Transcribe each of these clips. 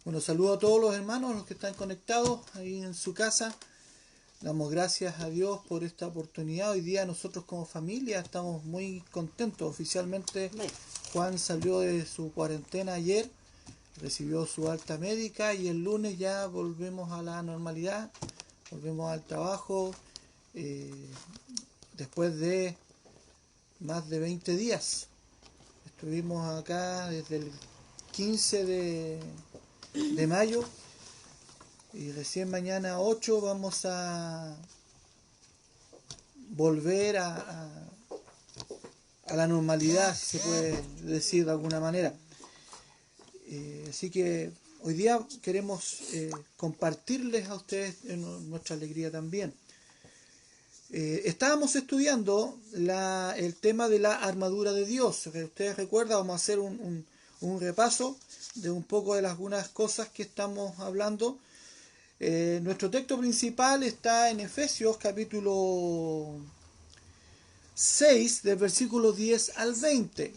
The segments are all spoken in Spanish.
Bueno, saludo a todos los hermanos, los que están conectados ahí en su casa. Damos gracias a Dios por esta oportunidad. Hoy día nosotros como familia estamos muy contentos. Oficialmente Juan salió de su cuarentena ayer, recibió su alta médica y el lunes ya volvemos a la normalidad, volvemos al trabajo después de más de 20 días. Estuvimos acá desde el 15 de mayo y recién mañana 8 vamos a volver a la normalidad, si se puede decir de alguna manera. Así que hoy día queremos compartirles a ustedes nuestra alegría también. Estábamos estudiando el tema de la armadura de Dios. Ustedes recuerdan, vamos a hacer un repaso de un poco de algunas cosas que estamos hablando. Nuestro texto principal está en Efesios capítulo 6, del versículo 10 al 20.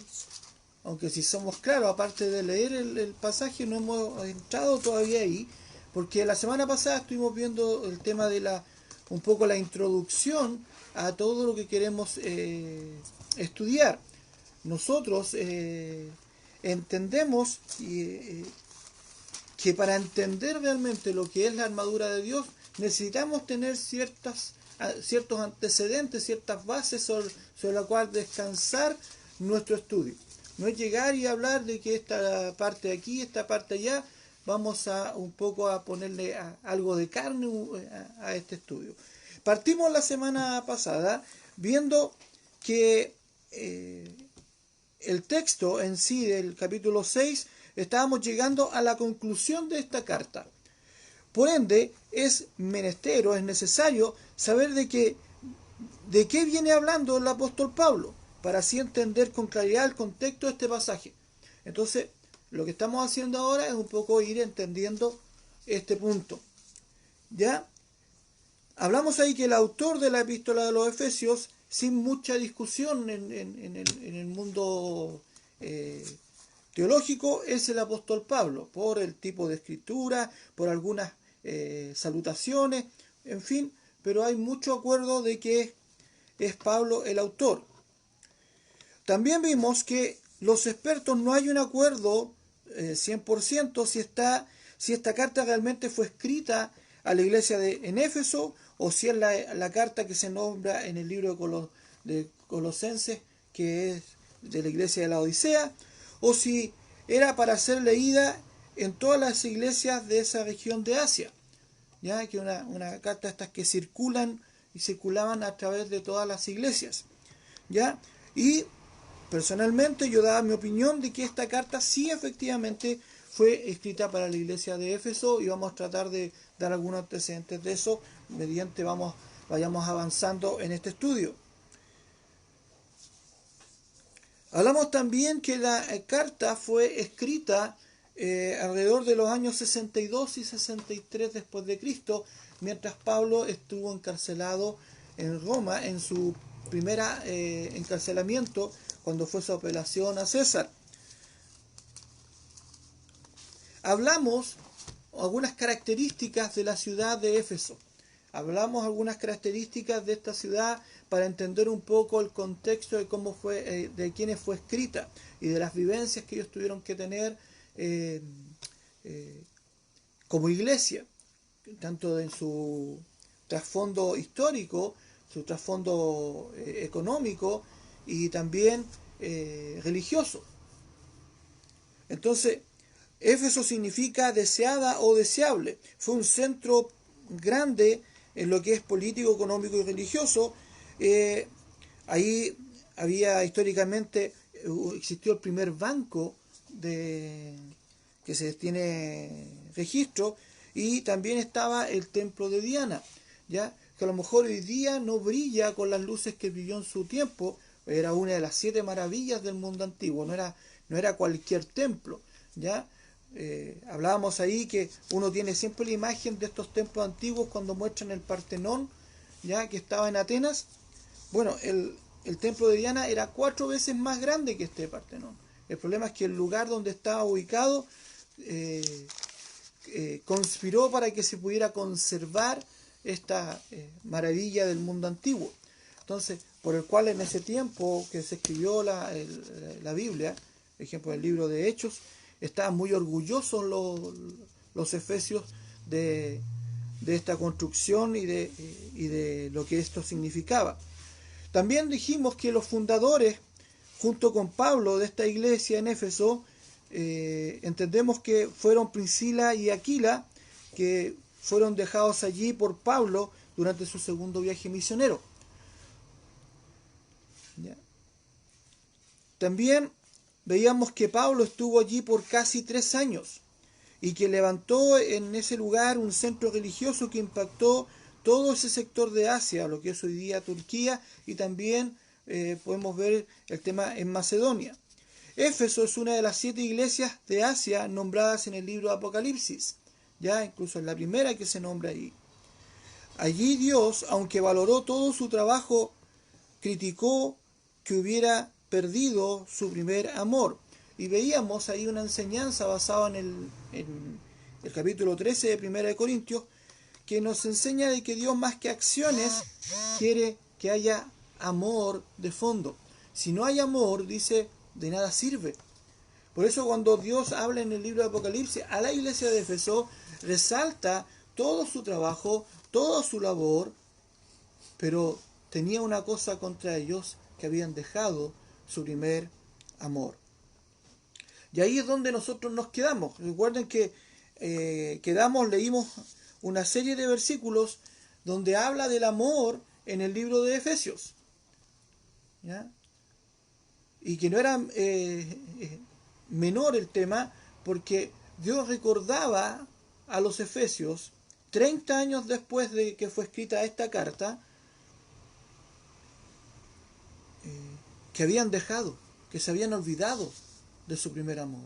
Aunque si somos claros, aparte de leer el pasaje, no hemos entrado todavía ahí, porque la semana pasada estuvimos viendo el tema de un poco la introducción a todo lo que queremos estudiar. Nosotros entendemos que para entender realmente lo que es la armadura de Dios, necesitamos tener ciertos antecedentes, ciertas bases sobre la cual descansar nuestro estudio. No es llegar y hablar de que esta parte aquí, esta parte allá, vamos a un poco a ponerle algo de carne a este estudio. Partimos la semana pasada viendo que el texto en sí del capítulo 6, estábamos llegando a la conclusión de esta carta. Por ende, es menester, es necesario saber de qué viene hablando el apóstol Pablo, para así entender con claridad el contexto de este pasaje. Entonces, lo que estamos haciendo ahora es un poco ir entendiendo este punto. ¿Ya? Hablamos ahí que el autor de la epístola de los Efesios, sin mucha discusión en el mundo teológico, es el apóstol Pablo, por el tipo de escritura, por algunas salutaciones, en fin, pero hay mucho acuerdo de que es Pablo el autor. También vimos que los expertos no hay un acuerdo 100% si esta carta realmente fue escrita a la iglesia en Éfeso, o si es la carta que se nombra en el libro de Colosenses, que es de la iglesia de la Odisea, o si era para ser leída en todas las iglesias de esa región de Asia, ya que una carta estas que circulaban a través de todas las iglesias, ya. Y personalmente yo daba mi opinión de que esta carta sí efectivamente fue escrita para la iglesia de Éfeso, y vamos a tratar de dar algunos antecedentes de eso mediante vayamos avanzando en este estudio. Hablamos también que la carta fue escrita alrededor de los años 62 y 63 después de Cristo, mientras Pablo estuvo encarcelado en Roma en su primera encarcelamiento, cuando fue su apelación a César. Hablamos algunas características de la ciudad de Éfeso. Hablamos algunas características de esta ciudad para entender un poco el contexto de cómo fue, de quiénes fue escrita y de las vivencias que ellos tuvieron que tener como iglesia, tanto en su trasfondo histórico, su trasfondo económico y también religioso. Entonces, Éfeso significa deseada o deseable. Fue un centro grande en lo que es político, económico y religioso. Ahí había históricamente, existió el primer banco que se tiene registro, y también estaba el templo de Diana, ya que a lo mejor hoy día no brilla con las luces que brilló en su tiempo. Era una de las 7 maravillas del mundo antiguo, no era cualquier templo, ya. Hablábamos ahí que uno tiene siempre la imagen de estos templos antiguos cuando muestran el Partenón, ya, que estaba en Atenas. Bueno, el templo de Diana era 4 veces más grande que este Partenón. El problema es que el lugar donde estaba ubicado conspiró para que se pudiera conservar esta maravilla del mundo antiguo. Entonces, por el cual en ese tiempo que se escribió la Biblia, por ejemplo el libro de Hechos, estaban muy orgullosos los efesios de esta construcción y de lo que esto significaba. También dijimos que los fundadores, junto con Pablo, de esta iglesia en Éfeso, entendemos que fueron Priscila y Aquila, que fueron dejados allí por Pablo durante su segundo viaje misionero. ¿Ya? También veíamos que Pablo estuvo allí por casi 3 años y que levantó en ese lugar un centro religioso que impactó todo ese sector de Asia, lo que es hoy día Turquía, y también podemos ver el tema en Macedonia. Éfeso es una de las 7 iglesias de Asia nombradas en el libro de Apocalipsis, ya incluso es la primera que se nombra ahí. Allí Dios, aunque valoró todo su trabajo, criticó que hubiera perdido su primer amor. Y veíamos ahí una enseñanza basada en el capítulo 13 de 1 de Corintios, que nos enseña de que Dios, más que acciones, quiere que haya amor de fondo. Si no hay amor, dice, de nada sirve. Por eso cuando Dios habla en el libro de Apocalipsis a la iglesia de Éfeso, resalta todo su trabajo, toda su labor, pero tenía una cosa contra ellos, que habían dejado su primer amor. Y ahí es donde nosotros nos quedamos. Recuerden que leímos una serie de versículos donde habla del amor en el libro de Efesios, ¿ya? Y que no era menor el tema, porque Dios recordaba a los efesios 30 años después de que fue escrita esta carta, que habían dejado, que se habían olvidado de su primer amor.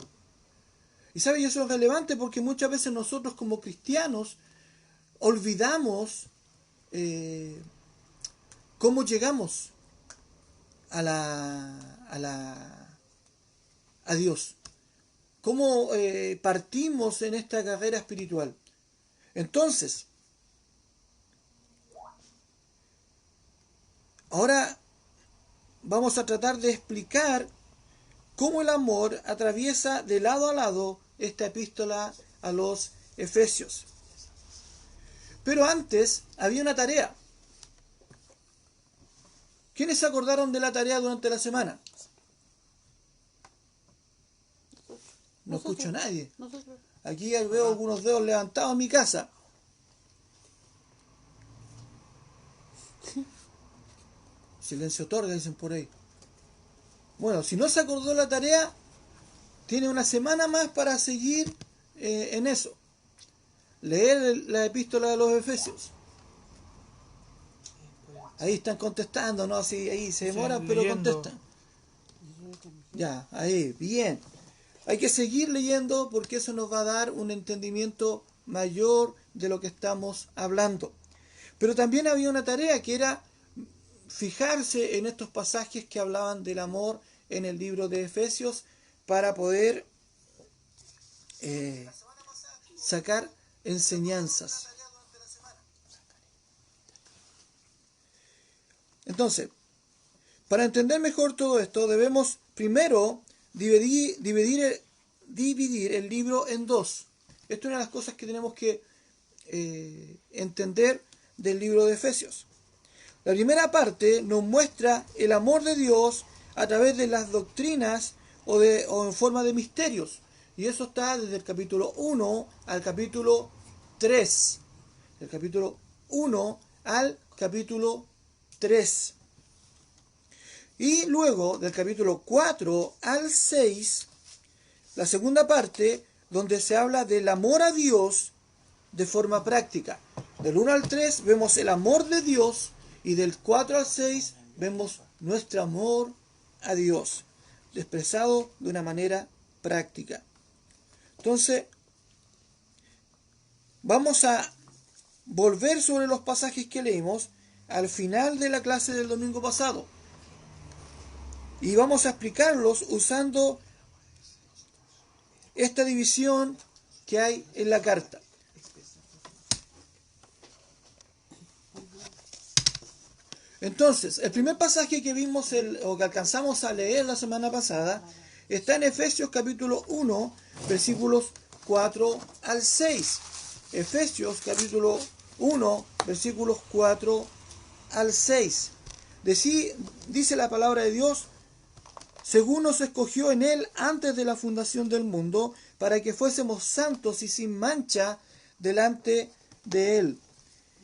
Y sabe, eso es relevante porque muchas veces nosotros como cristianos olvidamos cómo llegamos a Dios, cómo partimos en esta carrera espiritual. Entonces, ahora vamos a tratar de explicar cómo el amor atraviesa de lado a lado esta epístola a los Efesios. Pero antes había una tarea. ¿Quiénes se acordaron de la tarea durante la semana? No escucho a nadie. Aquí veo algunos dedos levantados en mi casa. Silencio otorga, dicen por ahí. Bueno, si no se acordó la tarea, tiene una semana más para seguir en eso. Leer la epístola de los Efesios. Ahí están contestando, ¿no? Sí, ahí se demoran, pero contestan. Ya, ahí, bien. Hay que seguir leyendo porque eso nos va a dar un entendimiento mayor de lo que estamos hablando. Pero también había una tarea que era fijarse en estos pasajes que hablaban del amor en el libro de Efesios para poder sacar enseñanzas. Entonces, para entender mejor todo esto, debemos primero dividir el libro en dos. Esto es una de las cosas que tenemos que entender del libro de Efesios. La primera parte nos muestra el amor de Dios a través de las doctrinas o en forma de misterios. Y eso está desde el capítulo 1 al capítulo 3. Del capítulo 1 al capítulo 3. Y luego, del capítulo 4 al 6, la segunda parte, donde se habla del amor a Dios de forma práctica. Del 1 al 3 vemos el amor de Dios, y del 4 al 6 vemos nuestro amor a Dios, expresado de una manera práctica. Entonces, vamos a volver sobre los pasajes que leímos al final de la clase del domingo pasado. Y vamos a explicarlos usando esta división que hay en la carta. Entonces, el primer pasaje que vimos o que alcanzamos a leer la semana pasada está en Efesios capítulo 1, versículos 4 al 6. Efesios capítulo 1, versículos 4 al 6. Dice la palabra de Dios: según nos escogió en Él antes de la fundación del mundo, para que fuésemos santos y sin mancha delante de Él,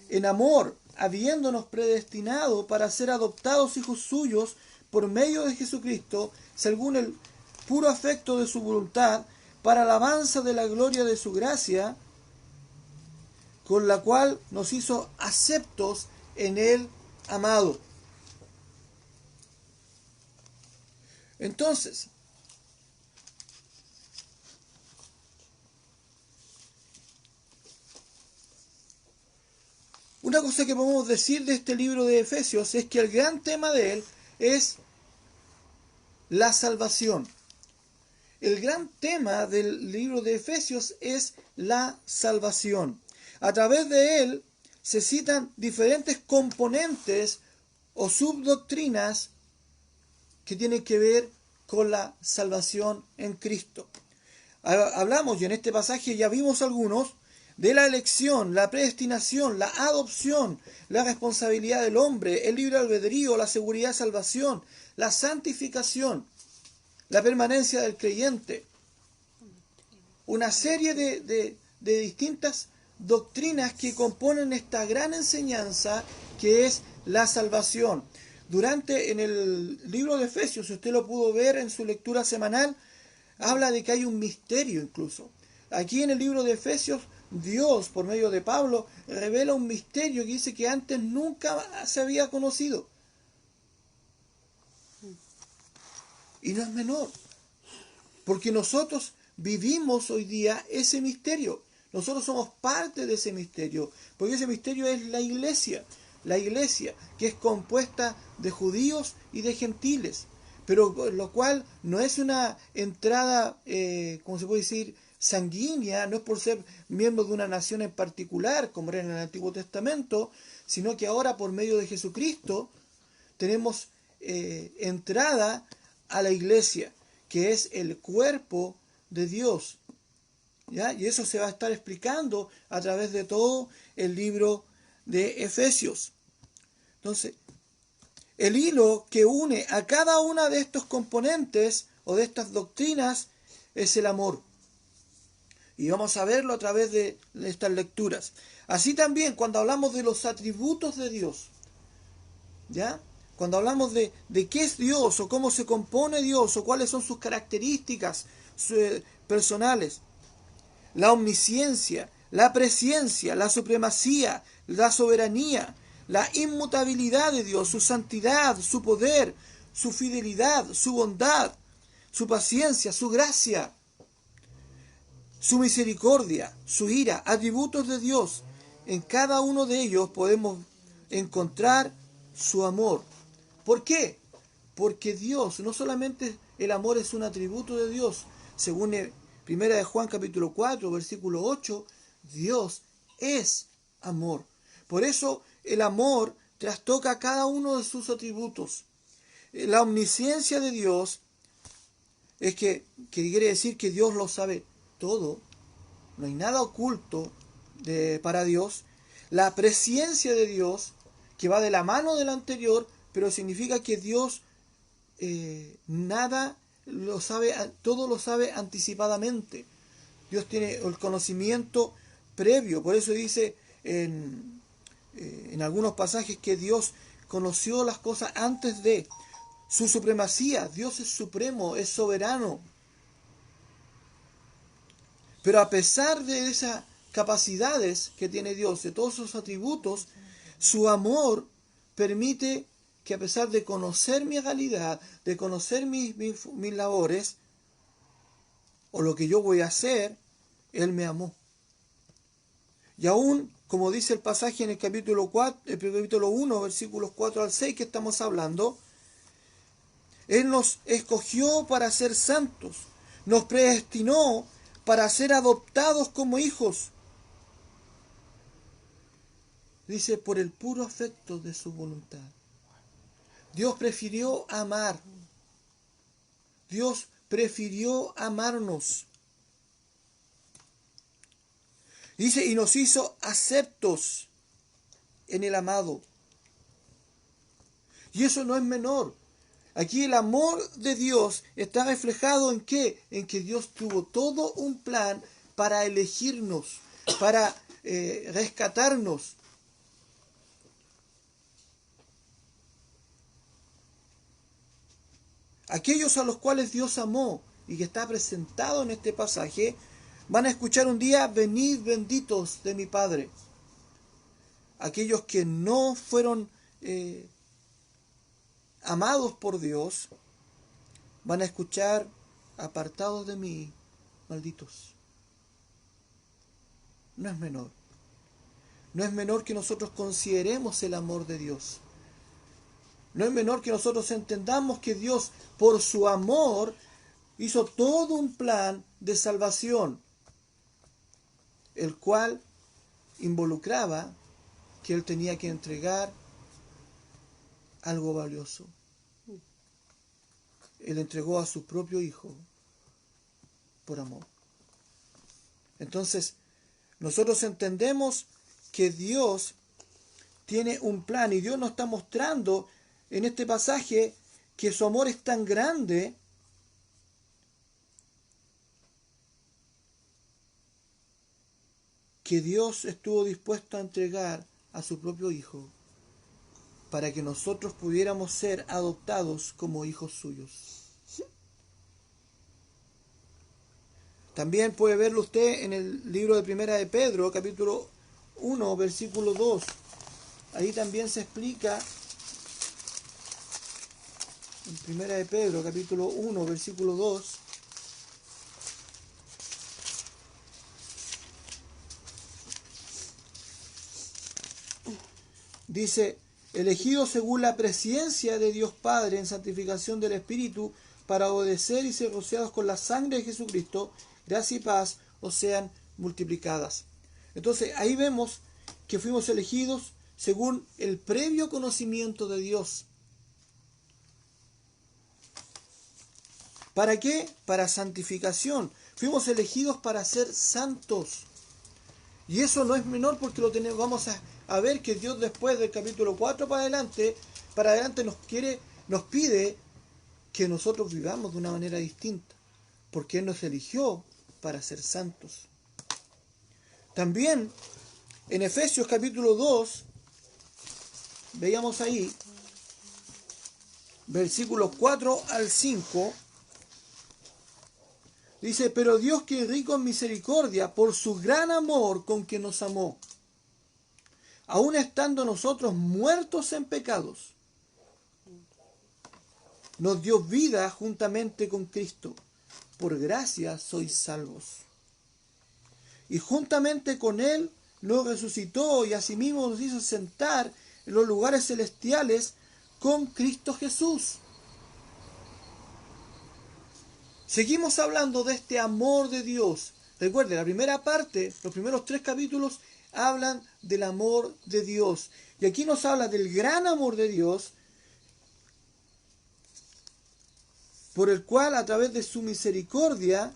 en amor, habiéndonos predestinado para ser adoptados hijos suyos por medio de Jesucristo, según el puro afecto de su voluntad, para alabanza de la gloria de su gracia, con la cual nos hizo aceptos en el amado. Entonces, una cosa que podemos decir de este libro de Efesios es que el gran tema de él es la salvación. El gran tema del libro de Efesios es la salvación. A través de él se citan diferentes componentes o subdoctrinas que tienen que ver con la salvación en Cristo. Hablamos, y en este pasaje ya vimos algunos, de la elección, la predestinación, la adopción, la responsabilidad del hombre, el libre albedrío, la seguridad de salvación, la santificación, la permanencia del creyente. Una serie de distintas doctrinas que componen esta gran enseñanza que es la salvación. En el libro de Efesios, si usted lo pudo ver en su lectura semanal, habla de que hay un misterio incluso. Aquí en el libro de Efesios, Dios, por medio de Pablo, revela un misterio que dice que antes nunca se había conocido. Y no es menor, porque nosotros vivimos hoy día ese misterio. Nosotros somos parte de ese misterio, porque ese misterio es la iglesia que es compuesta de judíos y de gentiles, pero lo cual no es una entrada, ¿cómo se puede decir?, sanguínea, no es por ser miembro de una nación en particular, como era en el Antiguo Testamento, sino que ahora por medio de Jesucristo tenemos entrada a la iglesia, que es el cuerpo de Dios. ¿Ya? Y eso se va a estar explicando a través de todo el libro de Efesios. Entonces, el hilo que une a cada una de estos componentes o de estas doctrinas es el amor. Y vamos a verlo a través de estas lecturas. Así también cuando hablamos de los atributos de Dios, ¿ya? Cuando hablamos de qué es Dios o cómo se compone Dios o cuáles son sus características personales, la omnisciencia, la presciencia, la supremacía, la soberanía, la inmutabilidad de Dios, su santidad, su poder, su fidelidad, su bondad, su paciencia, su gracia, su misericordia, su ira, atributos de Dios. En cada uno de ellos podemos encontrar su amor. ¿Por qué? Porque Dios, no solamente el amor es un atributo de Dios, según Primera de Juan capítulo 4, versículo 8, Dios es amor. Por eso el amor trastoca cada uno de sus atributos. La omnisciencia de Dios es que quiere decir que Dios lo sabe todo, no hay nada oculto para Dios. La presciencia de Dios, que va de la mano del anterior, pero significa que Dios nada lo sabe, todo lo sabe anticipadamente. Dios tiene el conocimiento previo, por eso dice en algunos pasajes que Dios conoció las cosas antes de su supremacía. Dios es supremo, es soberano. Pero a pesar de esas capacidades que tiene Dios, de todos sus atributos, su amor permite que a pesar de conocer mi realidad, de conocer mis labores, o lo que yo voy a hacer, Él me amó. Y aún, como dice el pasaje en el capítulo 1, versículos 4 al 6 que estamos hablando, Él nos escogió para ser santos, nos predestinó para ser adoptados como hijos. Dice, por el puro afecto de su voluntad. Dios prefirió amar. Dios prefirió amarnos. Dice, y nos hizo aceptos en el amado. Y eso no es menor. Aquí el amor de Dios está reflejado en ¿qué? En que Dios tuvo todo un plan para elegirnos, para rescatarnos. Aquellos a los cuales Dios amó y que está presentado en este pasaje, van a escuchar un día, venid benditos de mi Padre. Aquellos que no fueron amados por Dios, van a escuchar, apartados de mí, malditos. No es menor. No es menor que nosotros consideremos el amor de Dios. No es menor que nosotros entendamos que Dios, por su amor, hizo todo un plan de salvación, el cual involucraba que Él tenía que entregar algo valioso. Él entregó a su propio Hijo por amor. Entonces, nosotros entendemos que Dios tiene un plan y Dios nos está mostrando en este pasaje que su amor es tan grande que Dios estuvo dispuesto a entregar a su propio Hijo para que nosotros pudiéramos ser adoptados como hijos suyos. También puede verlo usted en el libro de Primera de Pedro, capítulo 1, versículo 2. Ahí también se explica, en Primera de Pedro, capítulo 1, versículo 2, dice, elegidos según la presciencia de Dios Padre en santificación del Espíritu, para obedecer y ser rociados con la sangre de Jesucristo, gracia y paz os sean multiplicadas. Entonces ahí vemos que fuimos elegidos según el previo conocimiento de Dios. ¿Para qué? Para santificación. Fuimos elegidos para ser santos. Y eso no es menor porque lo tenemos, vamos a ver que Dios después del capítulo 4 para adelante nos pide que nosotros vivamos de una manera distinta, porque Él nos eligió para ser santos. También en Efesios capítulo 2, veíamos ahí, versículos 4 al 5, dice, pero Dios que es rico en misericordia, por su gran amor con que nos amó, aun estando nosotros muertos en pecados, nos dio vida juntamente con Cristo. Por gracia sois salvos. Y juntamente con Él nos resucitó y asimismo nos hizo sentar en los lugares celestiales con Cristo Jesús. Seguimos hablando de este amor de Dios. Recuerde, la primera parte, los primeros 3 capítulos, hablan del amor de Dios. Y aquí nos habla del gran amor de Dios, por el cual a través de su misericordia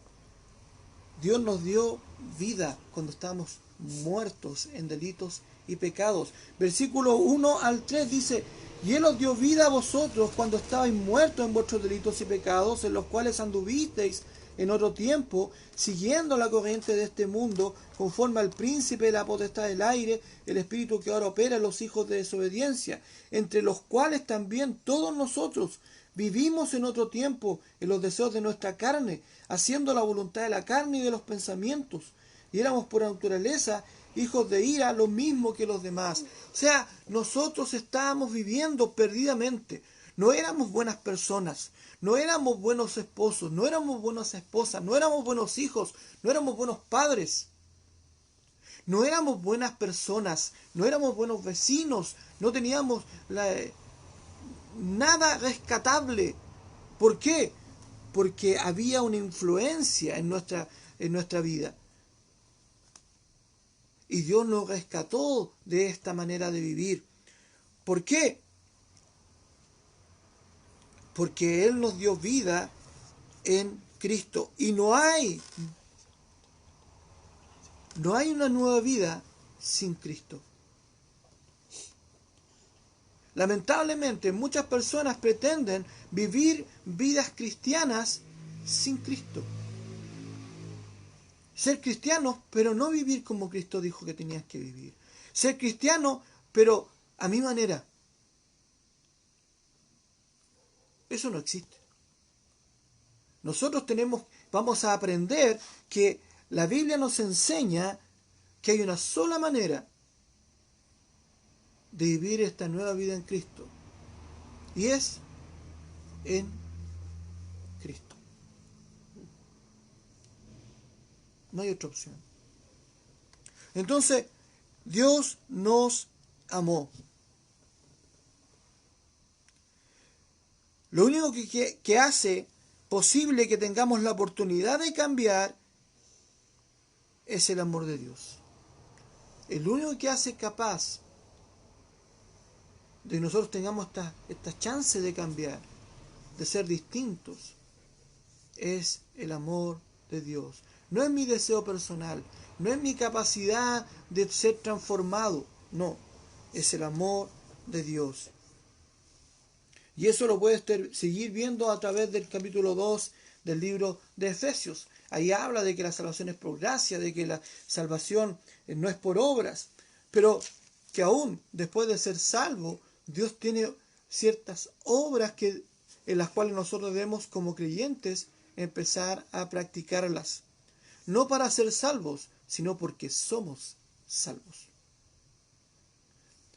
Dios nos dio vida cuando estábamos muertos en delitos y pecados. Versículo 1 al 3 dice, y Él os dio vida a vosotros cuando estabais muertos en vuestros delitos y pecados, en los cuales anduvisteis en otro tiempo, siguiendo la corriente de este mundo, conforme al príncipe de la potestad del aire, el espíritu que ahora opera en los hijos de desobediencia, entre los cuales también todos nosotros vivimos en otro tiempo en los deseos de nuestra carne, haciendo la voluntad de la carne y de los pensamientos, y éramos por naturaleza hijos de ira, lo mismo que los demás. O sea, nosotros estábamos viviendo perdidamente. No éramos buenas personas, no éramos buenos esposos, no éramos buenas esposas, no éramos buenos hijos, no éramos buenos padres. No éramos buenas personas, no éramos buenos vecinos, no teníamos nada rescatable. ¿Por qué? Porque había una influencia en nuestra en nuestra vida. Y Dios nos rescató de esta manera de vivir. ¿Por qué? Porque Él nos dio vida en Cristo. Y no hay una nueva vida sin Cristo. Lamentablemente, muchas personas pretenden vivir vidas cristianas sin Cristo. Ser cristianos, pero no vivir como Cristo dijo que tenías que vivir. Ser cristiano, pero a mi manera. Eso no existe. Nosotros vamos a aprender que la Biblia nos enseña que hay una sola manera de vivir esta nueva vida en Cristo. Y es en Cristo. No hay otra opción. Entonces, Dios nos amó. Lo único que hace posible que tengamos la oportunidad de cambiar es el amor de Dios. El único que hace capaz de que nosotros tengamos esta chance de cambiar, de ser distintos, es el amor de Dios. No es mi deseo personal, no es mi capacidad de ser transformado, no, es el amor de Dios. Y eso lo puedes seguir viendo a través del capítulo 2 del libro de Efesios. Ahí habla de que la salvación es por gracia, de que la salvación no es por obras, pero que aún después de ser salvo, Dios tiene ciertas obras en las cuales nosotros debemos como creyentes empezar a practicarlas. No para ser salvos, sino porque somos salvos.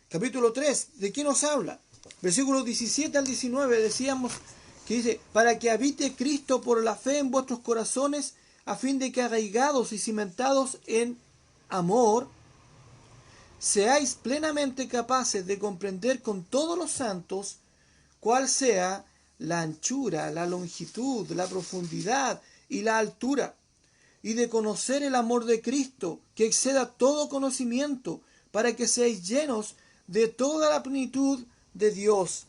Capítulo 3, ¿de qué nos habla? Versículos 17 al 19 decíamos que dice, para que habite Cristo por la fe en vuestros corazones, a fin de que arraigados y cimentados en amor, seáis plenamente capaces de comprender con todos los santos cuál sea la anchura, la longitud, la profundidad y la altura, y de conocer el amor de Cristo, que exceda todo conocimiento, para que seáis llenos de toda la plenitud de Dios.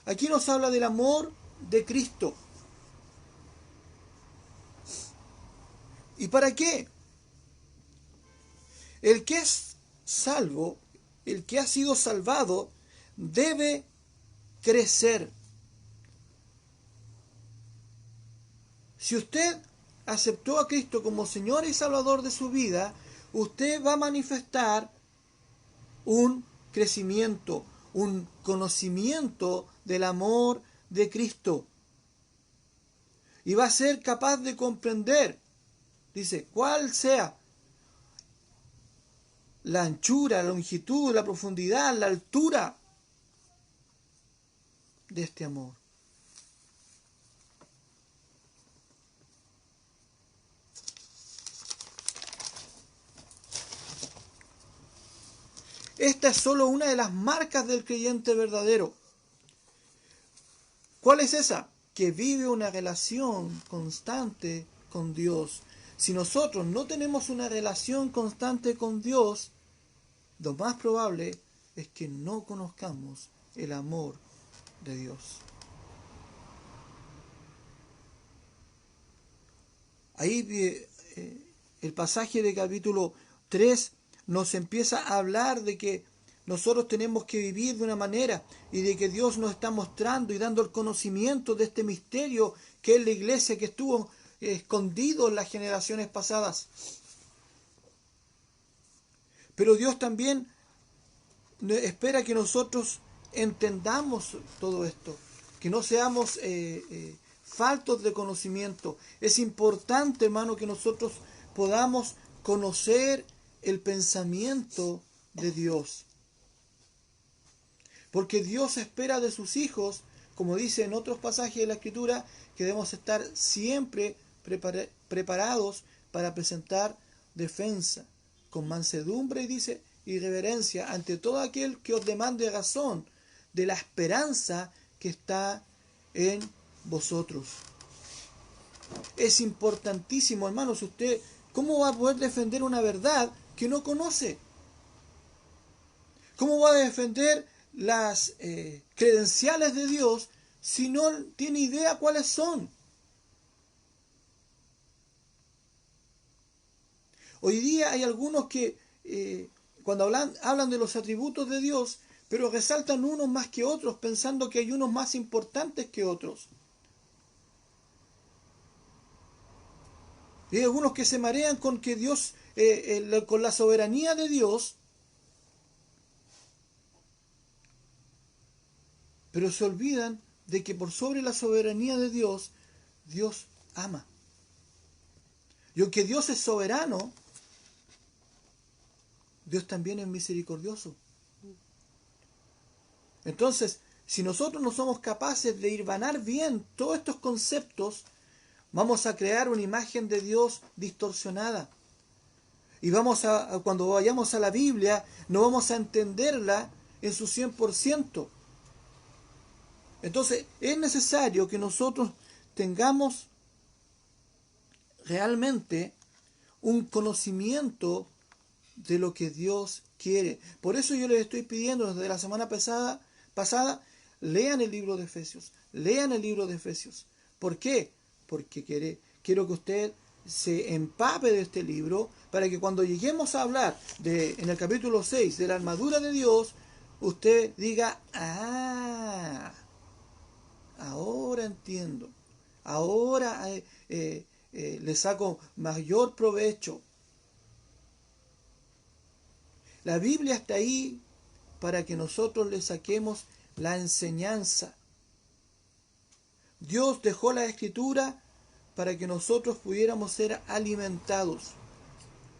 Aquí nos habla del amor de Cristo. ¿Y para qué? El que es salvo, el que ha sido salvado, debe crecer. Si usted aceptó a Cristo como Señor y Salvador de su vida, usted va a manifestar un crecimiento, un conocimiento del amor de Cristo. Y va a ser capaz de comprender, dice, cuál sea la anchura, la longitud, la profundidad, la altura de este amor. Esta es solo una de las marcas del creyente verdadero. ¿Cuál es esa? Que vive una relación constante con Dios. Si nosotros no tenemos una relación constante con Dios, lo más probable es que no conozcamos el amor de Dios. Ahí el pasaje de capítulo 3 nos empieza a hablar de que nosotros tenemos que vivir de una manera y de que Dios nos está mostrando y dando el conocimiento de este misterio que es la iglesia, que estuvo escondido en las generaciones pasadas. Pero Dios también espera que nosotros entendamos todo esto, que no seamos faltos de conocimiento. Es importante, hermano, que nosotros podamos conocer el pensamiento de Dios. Porque Dios espera de sus hijos, como dice en otros pasajes de la Escritura, que debemos estar siempre preparados para presentar defensa, con mansedumbre, y dice, y reverencia ante todo aquel que os demande razón de la esperanza que está en vosotros. Es importantísimo, hermanos. Usted, ¿cómo va a poder defender una verdad que no conoce? ¿Cómo va a defender las credenciales de Dios si no tiene idea cuáles son? Hoy día hay algunos que cuando hablan de los atributos de Dios, pero resaltan unos más que otros, pensando que hay unos más importantes que otros. Y hay algunos que se marean con que Dios, con la soberanía de Dios, pero se olvidan de que por sobre la soberanía de Dios, Dios ama. Y aunque Dios es soberano, Dios también es misericordioso. Entonces, si nosotros no somos capaces de hilvanar bien todos estos conceptos, vamos a crear una imagen de Dios distorsionada. Y cuando vayamos a la Biblia, no vamos a entenderla en su 100%. Entonces, es necesario que nosotros tengamos realmente un conocimiento de lo que Dios quiere. Por eso yo les estoy pidiendo desde la semana pasada, lean el libro de Efesios. Lean el libro de Efesios. ¿Por qué? Porque quiero que usted se empape de este libro para que cuando lleguemos a hablar en el capítulo 6 de la armadura de Dios, usted diga, ahora entiendo, ahora le saco mayor provecho. La Biblia está ahí para que nosotros le saquemos la enseñanza. Dios dejó la Escritura para que nosotros pudiéramos ser alimentados.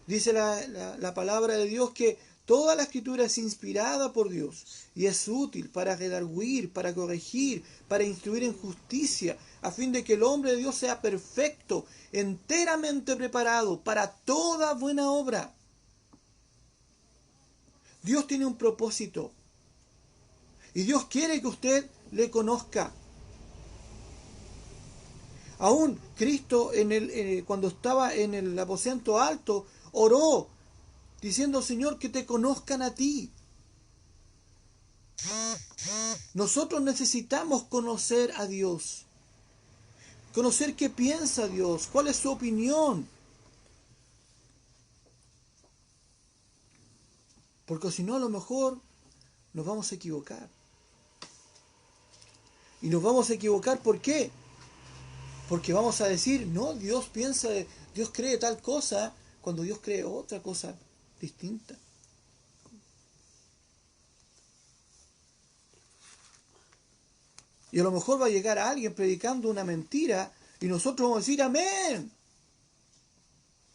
Dice la palabra de Dios que toda la Escritura es inspirada por Dios y es útil para redarguir, para corregir, para instruir en justicia, a fin de que el hombre de Dios sea perfecto, enteramente preparado para toda buena obra. Dios tiene un propósito y Dios quiere que usted le conozca. Aún Cristo cuando estaba en el aposento alto oró diciendo, Señor, que te conozcan a ti. Nosotros necesitamos conocer a Dios, conocer qué piensa Dios, cuál es su opinión, porque si no, a lo mejor nos vamos a equivocar. Y nos vamos a equivocar, ¿por qué? Porque vamos a decir, no, Dios cree tal cosa, cuando Dios cree otra cosa distinta. Y a lo mejor va a llegar alguien predicando una mentira y nosotros vamos a decir amén.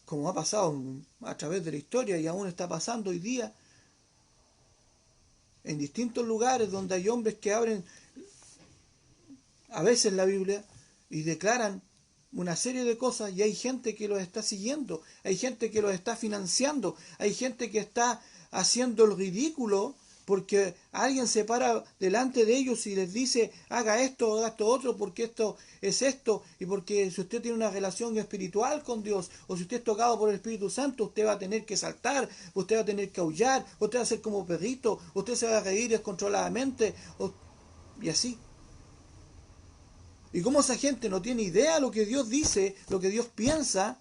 Como ha pasado a través de la historia y aún está pasando hoy día en distintos lugares donde hay hombres que abren a veces la Biblia y declaran una serie de cosas y hay gente que los está siguiendo, hay gente que los está financiando, hay gente que está haciendo el ridículo porque alguien se para delante de ellos y les dice haga esto otro, porque esto es esto, y porque si usted tiene una relación espiritual con Dios, o si usted es tocado por el Espíritu Santo, usted va a tener que saltar, usted va a tener que aullar, usted va a ser como perrito, usted se va a reír descontroladamente, y así. Y como esa gente no tiene idea de lo que Dios dice, lo que Dios piensa,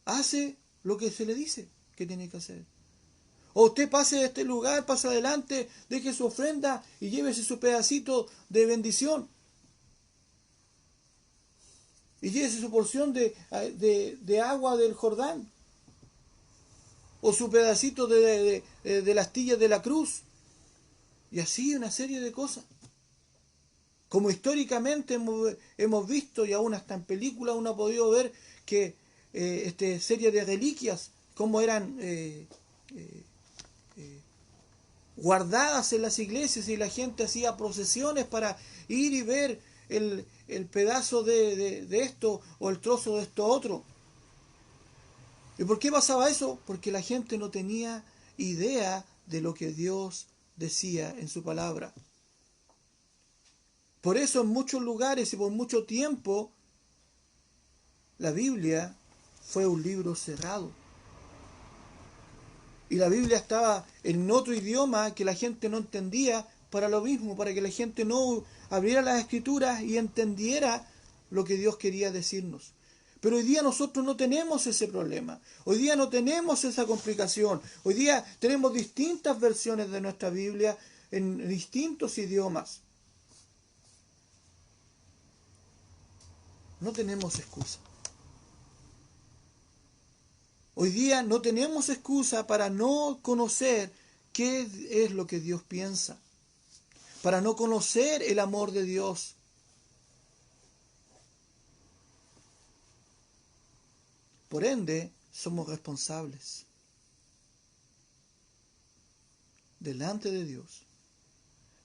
hace lo que se le dice que tiene que hacer. O usted pase de este lugar, pase adelante, deje su ofrenda y llévese su pedacito de bendición. Y llévese su porción de agua del Jordán. O su pedacito de la astilla de la cruz. Y así una serie de cosas. Como históricamente hemos visto, y aún hasta en películas uno ha podido ver que serie de reliquias, como eran guardadas en las iglesias y la gente hacía procesiones para ir y ver el pedazo de esto o el trozo de esto otro. ¿Y por qué pasaba eso? Porque la gente no tenía idea de lo que Dios decía en su palabra. Por eso en muchos lugares y por mucho tiempo la Biblia fue un libro cerrado. Y la Biblia estaba en otro idioma que la gente no entendía para lo mismo, para que la gente no abriera las escrituras y entendiera lo que Dios quería decirnos. Pero hoy día nosotros no tenemos ese problema. Hoy día no tenemos esa complicación. Hoy día tenemos distintas versiones de nuestra Biblia en distintos idiomas. No tenemos excusa. Hoy día no tenemos excusa para no conocer qué es lo que Dios piensa, para no conocer el amor de Dios. Por ende, somos responsables delante de Dios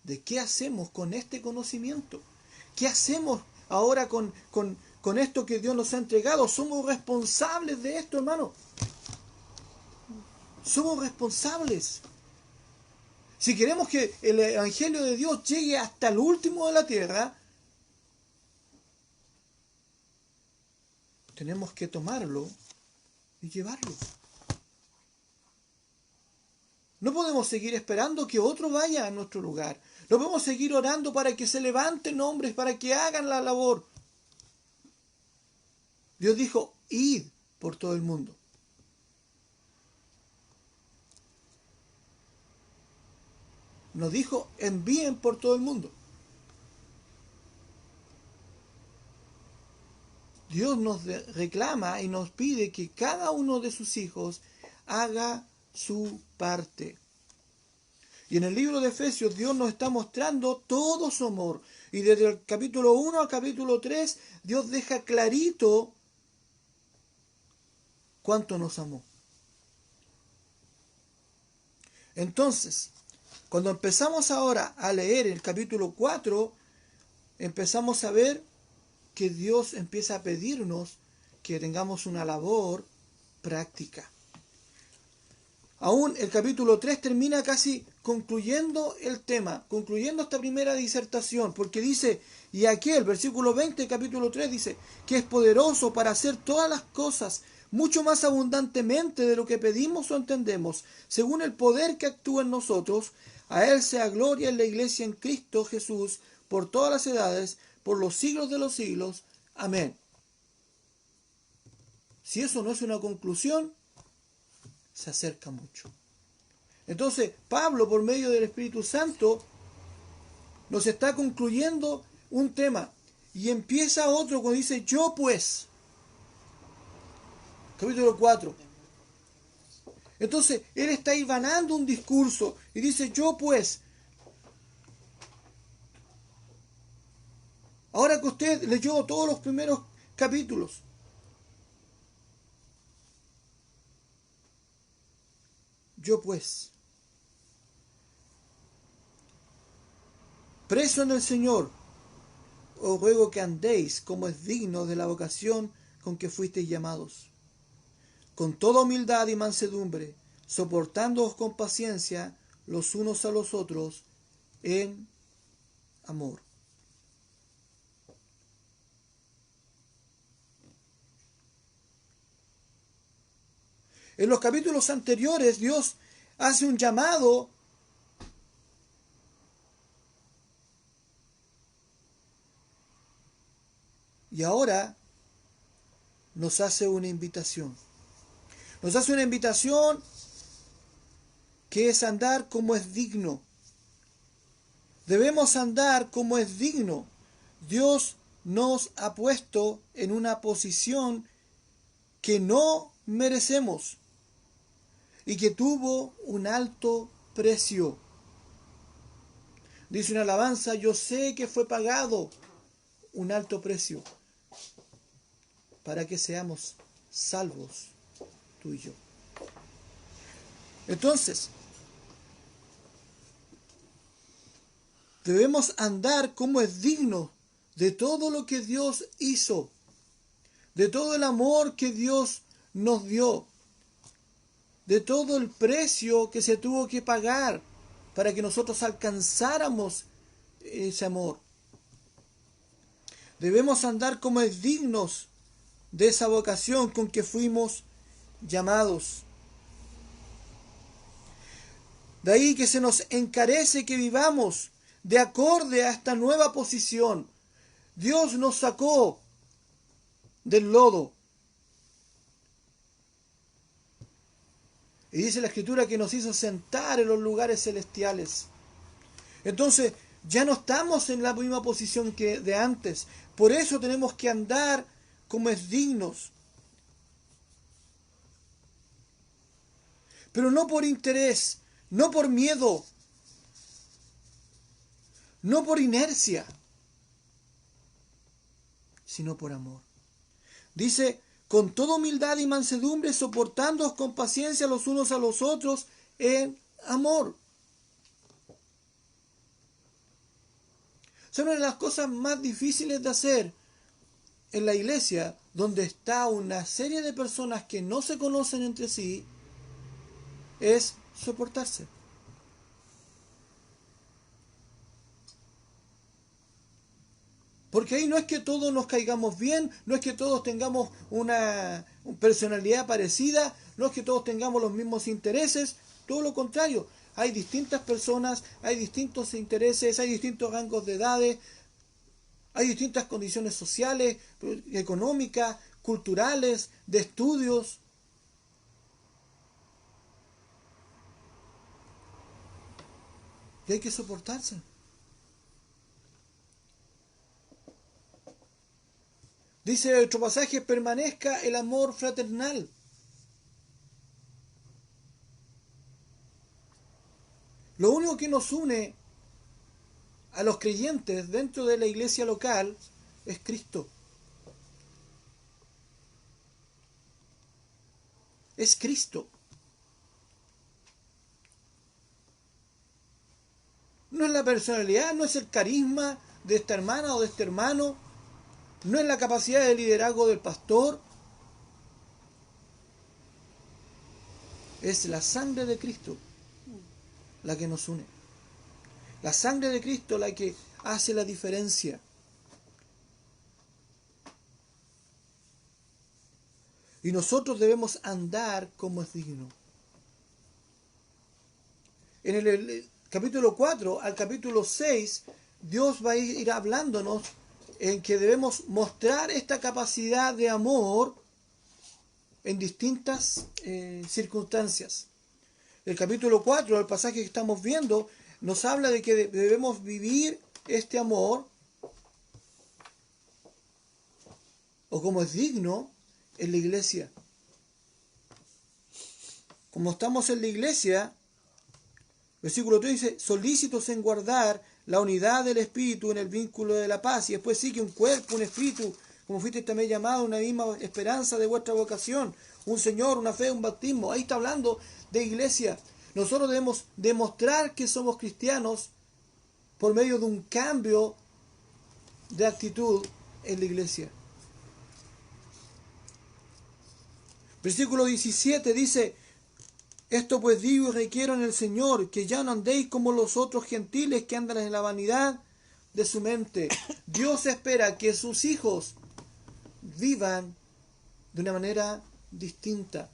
de qué hacemos con este conocimiento. ¿Qué hacemos ahora con esto que Dios nos ha entregado? Somos responsables de esto, hermano. Somos responsables. Si queremos que el Evangelio de Dios llegue hasta el último de la tierra, tenemos que tomarlo y llevarlo. No podemos seguir esperando que otro vaya a nuestro lugar. No podemos seguir orando para que se levanten hombres, para que hagan la labor. Dios dijo, id por todo el mundo. Nos dijo, envíen por todo el mundo. Dios nos reclama y nos pide que cada uno de sus hijos haga su parte. Y en el libro de Efesios Dios nos está mostrando todo su amor. Y desde el capítulo 1 al capítulo 3 Dios deja clarito cuánto nos amó. Entonces, cuando empezamos ahora a leer el capítulo 4, empezamos a ver que Dios empieza a pedirnos que tengamos una labor práctica. Aún el capítulo 3 termina casi concluyendo el tema, concluyendo esta primera disertación, porque dice, y aquí el versículo 20 del capítulo 3 dice, que es poderoso para hacer todas las cosas, mucho más abundantemente de lo que pedimos o entendemos, según el poder que actúa en nosotros. A Él sea gloria en la iglesia en Cristo Jesús, por todas las edades, por los siglos de los siglos. Amén. Si eso no es una conclusión, se acerca mucho. Entonces, Pablo, por medio del Espíritu Santo, nos está concluyendo un tema. Y empieza otro cuando dice, yo pues. Capítulo 4. Entonces, él está hilvanando un discurso y dice, yo pues. Ahora que usted leyó todos los primeros capítulos, yo pues, preso en el Señor, os ruego que andéis como es digno de la vocación con que fuisteis llamados, con toda humildad y mansedumbre, soportándoos con paciencia los unos a los otros en amor. En los capítulos anteriores, Dios hace un llamado y ahora nos hace una invitación. Nos hace una invitación que es andar como es digno. Debemos andar como es digno. Dios nos ha puesto en una posición que no merecemos y que tuvo un alto precio. Dice una alabanza, yo sé que fue pagado un alto precio para que seamos salvos tú y yo. Entonces, debemos andar como es digno de todo lo que Dios hizo, de todo el amor que Dios nos dio, de todo el precio que se tuvo que pagar para que nosotros alcanzáramos ese amor. Debemos andar como es dignos de esa vocación con que fuimos llamados. De ahí que se nos encarece que vivamos de acorde a esta nueva posición. Dios nos sacó del lodo. Y dice la Escritura que nos hizo sentar en los lugares celestiales. Entonces, ya no estamos en la misma posición que de antes. Por eso tenemos que andar como es dignos. Pero no por interés, no por miedo, no por inercia, sino por amor. Dice, con toda humildad y mansedumbre, soportándoos con paciencia los unos a los otros en amor. Son una de las cosas más difíciles de hacer en la iglesia, donde está una serie de personas que no se conocen entre sí, es soportarse. Porque ahí no es que todos nos caigamos bien, no es que todos tengamos una personalidad parecida, no es que todos tengamos los mismos intereses, todo lo contrario. Hay distintas personas, hay distintos intereses, hay distintos rangos de edades, hay distintas condiciones sociales, económicas, culturales, de estudios. Y hay que soportarse. Dice otro pasaje, permanezca el amor fraternal. Lo único que nos une a los creyentes dentro de la iglesia local es Cristo. Es Cristo. No es la personalidad, no es el carisma de esta hermana o de este hermano, no es la capacidad de liderazgo del pastor, es la sangre de Cristo la que nos une. La sangre de Cristo la que hace la diferencia. Y nosotros debemos andar como es digno. En el capítulo 4 al capítulo 6, Dios va a ir hablándonos en que debemos mostrar esta capacidad de amor en distintas circunstancias. El capítulo 4, el pasaje que estamos viendo, nos habla de que debemos vivir este amor, o como es digno, en la iglesia. Como estamos en la iglesia, versículo 3 dice, solícitos en guardar la unidad del Espíritu en el vínculo de la paz. Y después sigue un cuerpo, un Espíritu, como fuiste también llamado, una misma esperanza de vuestra vocación, un Señor, una fe, un bautismo. Ahí está hablando de iglesia. Nosotros debemos demostrar que somos cristianos por medio de un cambio de actitud en la iglesia. Versículo 17 dice, esto pues digo y requiero en el Señor, que ya no andéis como los otros gentiles que andan en la vanidad de su mente. Dios espera que sus hijos vivan de una manera distinta.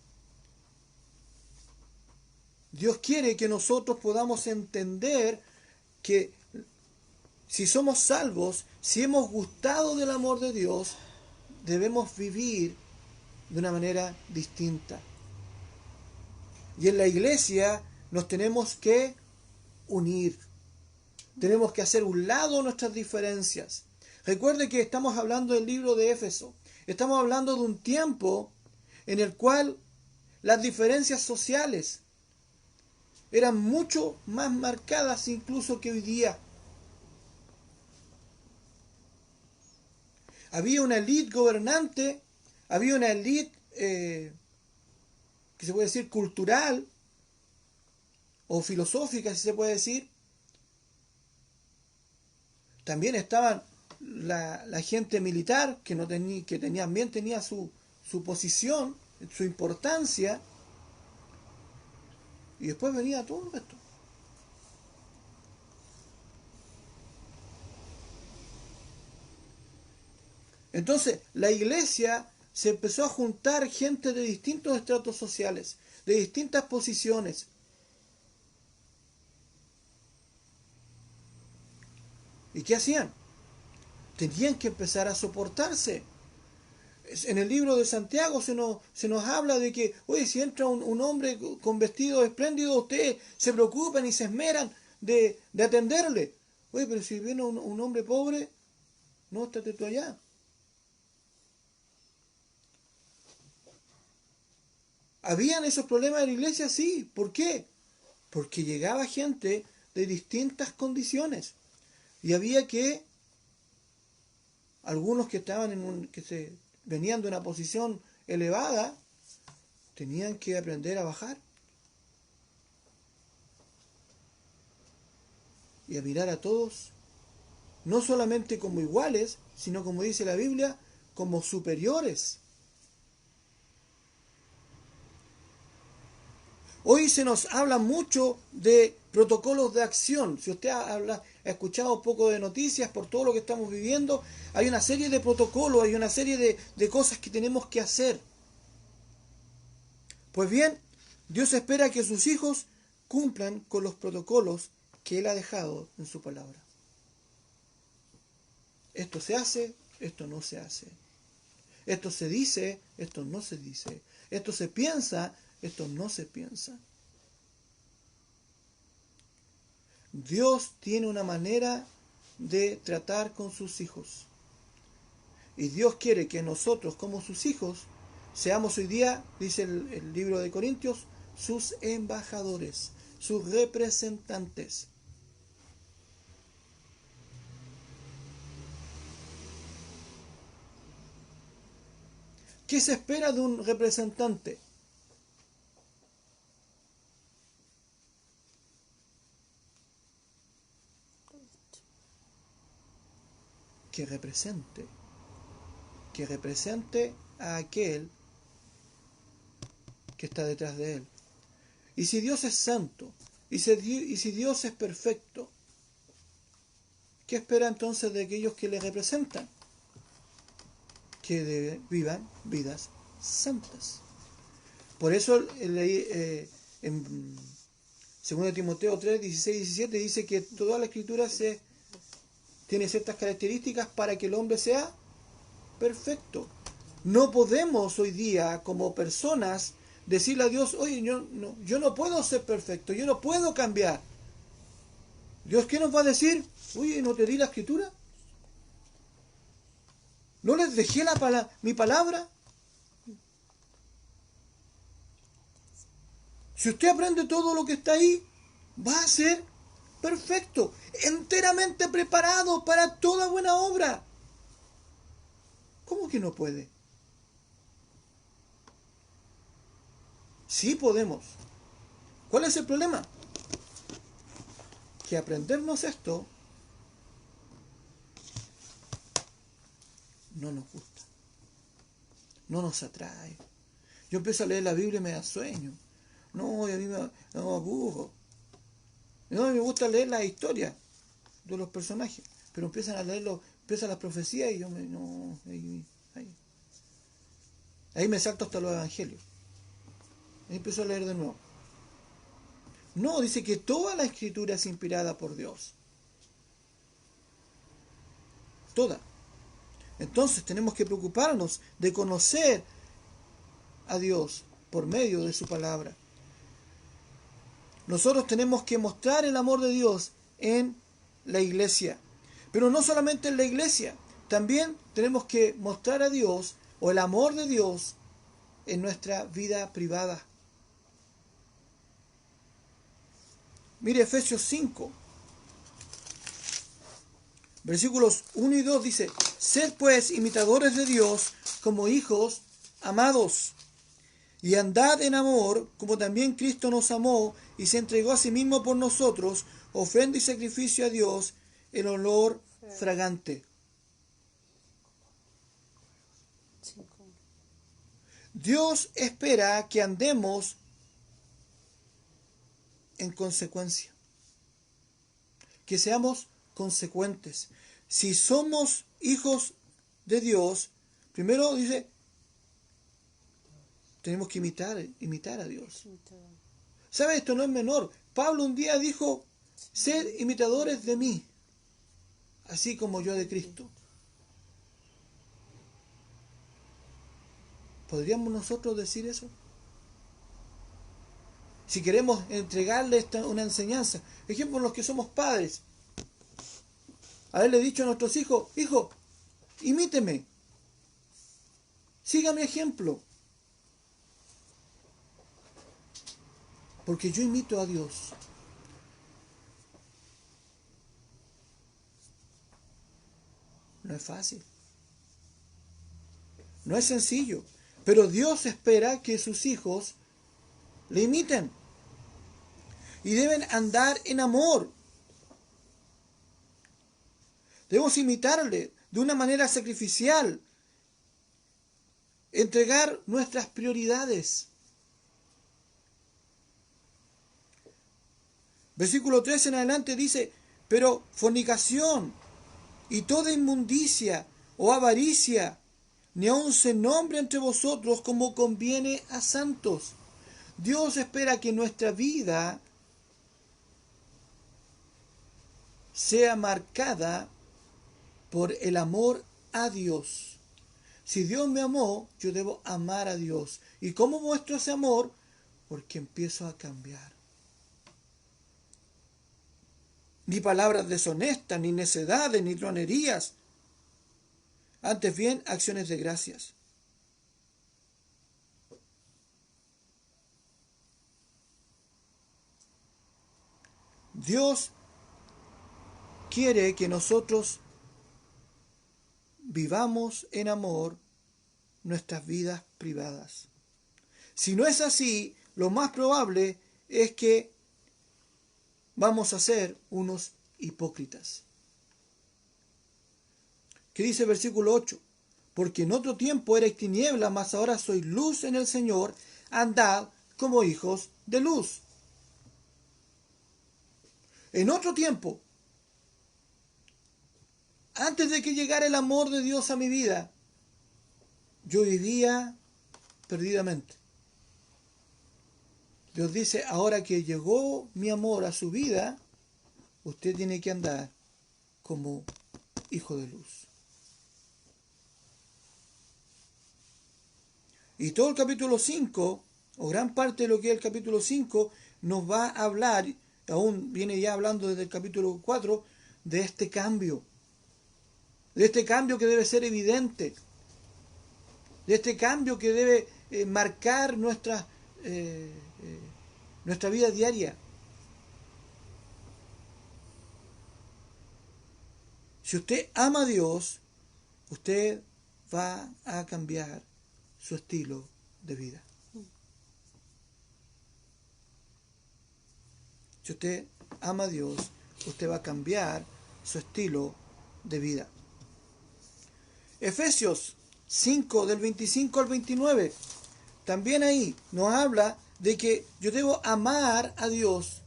Dios quiere que nosotros podamos entender que si somos salvos, si hemos gustado del amor de Dios, debemos vivir de una manera distinta. Y en la iglesia nos tenemos que unir. Tenemos que hacer un lado nuestras diferencias. Recuerde que estamos hablando del libro de Éfeso. Estamos hablando de un tiempo en el cual las diferencias sociales eran mucho más marcadas incluso que hoy día. Había una élite gobernante, había una élite que se puede decir cultural o filosófica, si se puede decir. También estaban la gente militar, que también tenía su posición, su importancia, y después venía todo esto. Entonces, la iglesia se empezó a juntar gente de distintos estratos sociales, de distintas posiciones. ¿Y qué hacían? Tenían que empezar a soportarse. En el libro de Santiago se nos habla de que, oye, si entra un hombre con vestido espléndido, ustedes se preocupan y se esmeran de atenderle. Oye, pero si viene un hombre pobre, no, estate tú allá. ¿Habían esos problemas en la iglesia? Sí. ¿Por qué? Porque llegaba gente de distintas condiciones. Y había que, algunos que estaban venían de una posición elevada, tenían que aprender a bajar y a mirar a todos, no solamente como iguales, sino como dice la Biblia, como superiores. Hoy se nos habla mucho de protocolos de acción. Si usted ha escuchado un poco de noticias por todo lo que estamos viviendo, hay una serie de protocolos, hay una serie de cosas que tenemos que hacer. Pues bien, Dios espera que sus hijos cumplan con los protocolos que Él ha dejado en su palabra. Esto se hace, esto no se hace. Esto se dice, esto no se dice. Esto se piensa, esto no se piensa. Dios tiene una manera de tratar con sus hijos. Y Dios quiere que nosotros, como sus hijos, seamos hoy día, dice el libro de Corintios, sus embajadores, sus representantes. ¿Qué se espera de un representante? Que represente a aquel que está detrás de él. Y si Dios es santo, y si Dios es perfecto, ¿qué espera entonces de aquellos que le representan? Que vivan vidas santas. Por eso en 2 Timoteo 3, 16 y 17 dice que toda la escritura tiene ciertas características para que el hombre sea perfecto. No podemos hoy día, como personas, decirle a Dios, oye, yo no puedo ser perfecto, yo no puedo cambiar. Dios, ¿qué nos va a decir? Oye, ¿no te di la escritura? ¿No les dejé mi palabra? Si usted aprende todo lo que está ahí, va a ser perfecto, enteramente preparado para toda buena obra. ¿Cómo que no puede? Sí podemos. ¿Cuál es el problema? Que aprendernos esto no nos gusta, no nos atrae. Yo empiezo a leer la Biblia y me da sueño. No, y a mí me aburro. No, a mí me gusta leer la historia de los personajes, pero empiezan las profecías y yo ahí me salto hasta los evangelios. Ahí empiezo a leer de nuevo. No, dice que toda la escritura es inspirada por Dios. Toda. Entonces tenemos que preocuparnos de conocer a Dios por medio de su palabra. Nosotros tenemos que mostrar el amor de Dios en la iglesia. Pero no solamente en la iglesia, también tenemos que mostrar a Dios o el amor de Dios en nuestra vida privada. Mire Efesios 5, versículos 1 y 2 dice, sed pues imitadores de Dios como hijos amados, y andad en amor, como también Cristo nos amó y se entregó a sí mismo por nosotros, ofrenda y sacrificio a Dios en olor fragante. Dios espera que andemos en consecuencia, que seamos consecuentes. Si somos hijos de Dios, primero dice, tenemos que imitar a Dios. ¿Sabe? Esto no es menor. Pablo un día dijo, sed imitadores de mí, así como yo de Cristo. ¿Podríamos nosotros decir eso? Si queremos entregarle una enseñanza. Ejemplo, los que somos padres. Haberle dicho a nuestros hijos, hijo, imíteme. Siga mi ejemplo. Porque yo imito a Dios. No es fácil. No es sencillo. Pero Dios espera que sus hijos le imiten. Y deben andar en amor. Debemos imitarle de una manera sacrificial. Entregar nuestras prioridades. Versículo 3 en adelante dice, pero fornicación y toda inmundicia o avaricia, ni aun se nombre entre vosotros como conviene a santos. Dios espera que nuestra vida sea marcada por el amor a Dios. Si Dios me amó, yo debo amar a Dios. ¿Y cómo muestro ese amor? Porque empiezo a cambiar. Ni palabras deshonestas, ni necedades, ni tronerías. Antes bien, acciones de gracias. Dios quiere que nosotros vivamos en amor nuestras vidas privadas. Si no es así, lo más probable es que vamos a ser unos hipócritas. ¿Qué dice el versículo 8? Porque en otro tiempo erais tinieblas, mas ahora sois luz en el Señor, andad como hijos de luz. En otro tiempo, antes de que llegara el amor de Dios a mi vida, yo vivía perdidamente. Dios dice, ahora que llegó mi amor a su vida, usted tiene que andar como hijo de luz. Y todo el capítulo 5, o gran parte de lo que es el capítulo 5, nos va a hablar, aún viene ya hablando desde el capítulo 4, de este cambio. De este cambio que debe ser evidente. De este cambio que debe marcar nuestra vida diaria. Si usted ama a Dios, usted va a cambiar su estilo de vida. Si usted ama a Dios, usted va a cambiar su estilo de vida. Efesios 5, del 25 al 29, también ahí nos habla de que yo debo amar a Dios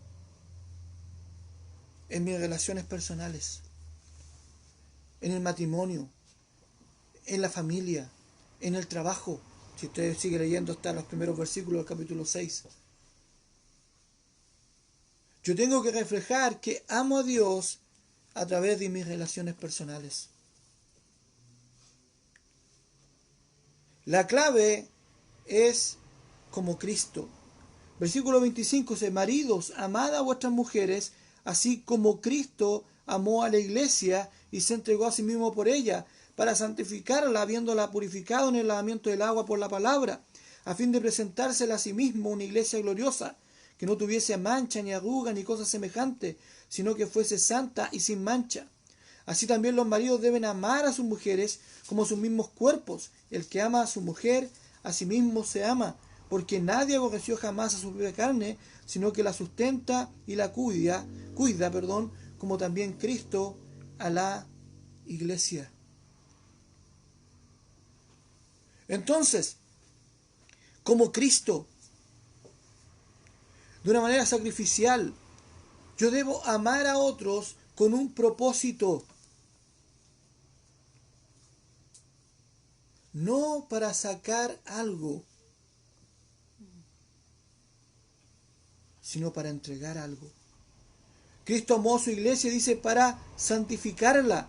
en mis relaciones personales, en el matrimonio, en la familia, en el trabajo. Si usted sigue leyendo hasta los primeros versículos del capítulo 6. Yo tengo que reflejar que amo a Dios a través de mis relaciones personales. La clave es como Cristo. Versículo 25 dice, maridos, amad a vuestras mujeres, así como Cristo amó a la iglesia y se entregó a sí mismo por ella, para santificarla, habiéndola purificado en el lavamiento del agua por la palabra, a fin de presentársela a sí mismo una iglesia gloriosa, que no tuviese mancha, ni arruga, ni cosa semejante, sino que fuese santa y sin mancha. Así también los maridos deben amar a sus mujeres como sus mismos cuerpos. El que ama a su mujer, a sí mismo se ama, porque nadie aborreció jamás a su propia carne, sino que la sustenta y la cuida, como también Cristo a la iglesia. Entonces, como Cristo, de una manera sacrificial, yo debo amar a otros con un propósito. no para sacar algo, sino para entregar algo. Cristo amó a su iglesia, dice, para santificarla.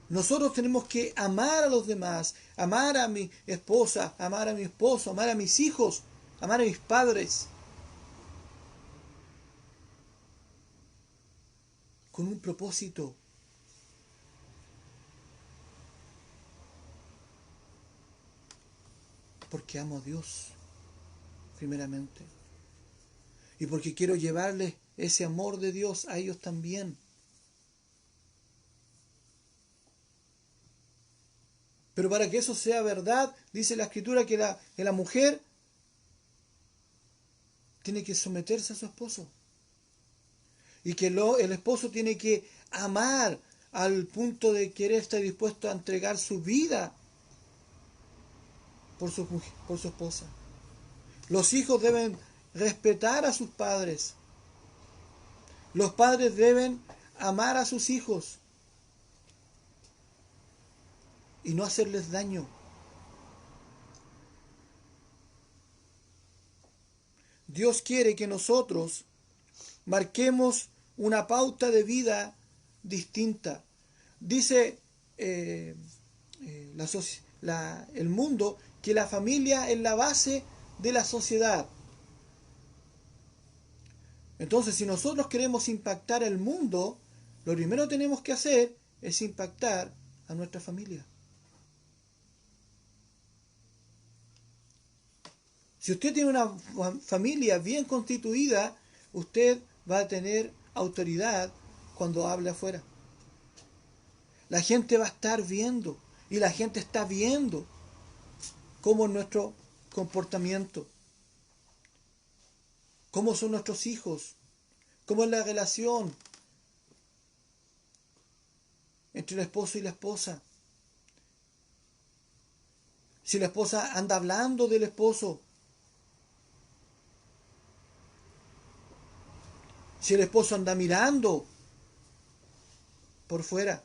Nosotros tenemos que amar a los demás, amar a mi esposa, amar a mi esposo, amar a mis hijos, amar a mis padres, con un propósito. Porque amo a Dios, primeramente. Y porque quiero llevarles ese amor de Dios a ellos también. Pero para que eso sea verdad, dice la Escritura que la mujer tiene que someterse a su esposo. Y que el esposo tiene que amar al punto de querer estar dispuesto a entregar su vida por su esposa. Los hijos deben respetar a sus padres. Los padres deben amar a sus hijos y no hacerles daño. Dios quiere que nosotros marquemos una pauta de vida distinta. Dice el mundo que la familia es la base de la sociedad. Entonces, si nosotros queremos impactar el mundo, lo primero que tenemos que hacer es impactar a nuestra familia. Si usted tiene una familia bien constituida, usted va a tener autoridad cuando hable afuera. La gente va a estar viendo, y la gente está viendo cómo es nuestro comportamiento, cómo son nuestros hijos, cómo es la relación entre el esposo y la esposa. Si la esposa anda hablando del esposo, si el esposo anda mirando por fuera.